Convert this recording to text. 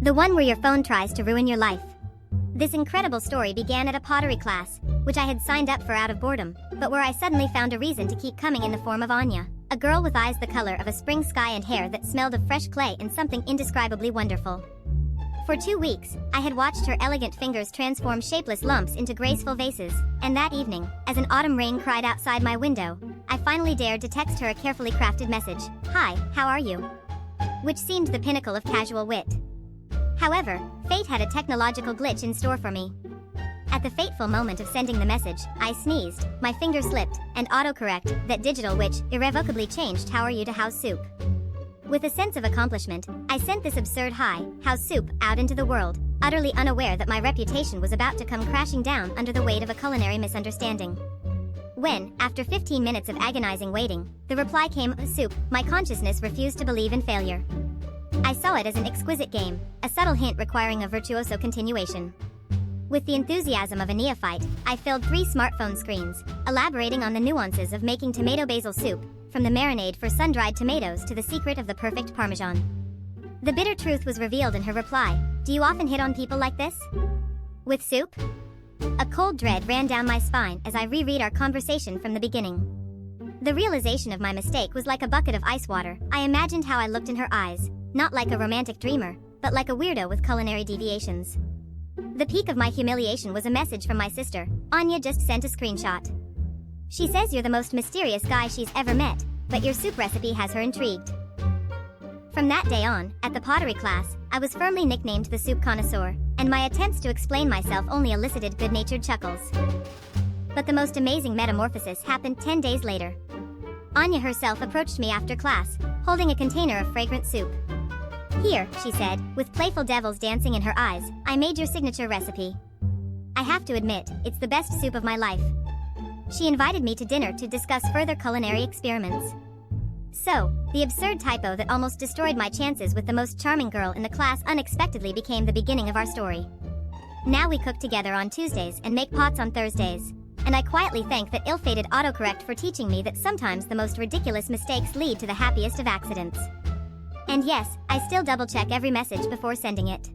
The one where your phone tries to ruin your life. This incredible story began at a pottery class, which I had signed up for out of boredom, but where I suddenly found a reason to keep coming in the form of Anya, a girl with eyes the color of a spring sky and hair that smelled of fresh clay and something indescribably wonderful. For 2 weeks, I had watched her elegant fingers transform shapeless lumps into graceful vases, and that evening, as an autumn rain cried outside my window, I finally dared to text her a carefully crafted message, "Hi, how are you?" Which seemed the pinnacle of casual wit. However, fate had a technological glitch in store for me. At the fateful moment of sending the message, I sneezed, my finger slipped, and autocorrect, that digital witch, irrevocably changed "how are you" to "how's soup." With a sense of accomplishment, I sent this absurd "hi, how's soup" out into the world, utterly unaware that my reputation was about to come crashing down under the weight of a culinary misunderstanding. When, after 15 minutes of agonizing waiting, the reply came, "soup," my consciousness refused to believe in failure. I saw it as an exquisite game, a subtle hint requiring a virtuoso continuation. With the enthusiasm of a neophyte, I filled 3 smartphone screens, elaborating on the nuances of making tomato basil soup, from the marinade for sun-dried tomatoes to the secret of the perfect parmesan. The bitter truth was revealed in her reply, "Do you often hit on people like this? With soup?" A cold dread ran down my spine as I reread our conversation from the beginning. The realization of my mistake was like a bucket of ice water. I imagined how I looked in her eyes, not like a romantic dreamer, but like a weirdo with culinary deviations. The peak of my humiliation was a message from my sister. Anya just sent a screenshot. She says you're the most mysterious guy she's ever met, but your soup recipe has her intrigued. From that day on, at the pottery class, I was firmly nicknamed the soup connoisseur, and my attempts to explain myself only elicited good-natured chuckles. But the most amazing metamorphosis happened 10 days later. Anya herself approached me after class, holding a container of fragrant soup. "Here," she said, with playful devils dancing in her eyes, "I made your signature recipe. I have to admit, it's the best soup of my life." She invited me to dinner to discuss further culinary experiments. So, the absurd typo that almost destroyed my chances with the most charming girl in the class unexpectedly became the beginning of our story. Now we cook together on Tuesdays and make pots on Thursdays. And I quietly thank that ill-fated autocorrect for teaching me that sometimes the most ridiculous mistakes lead to the happiest of accidents. And yes, I still double-check every message before sending it.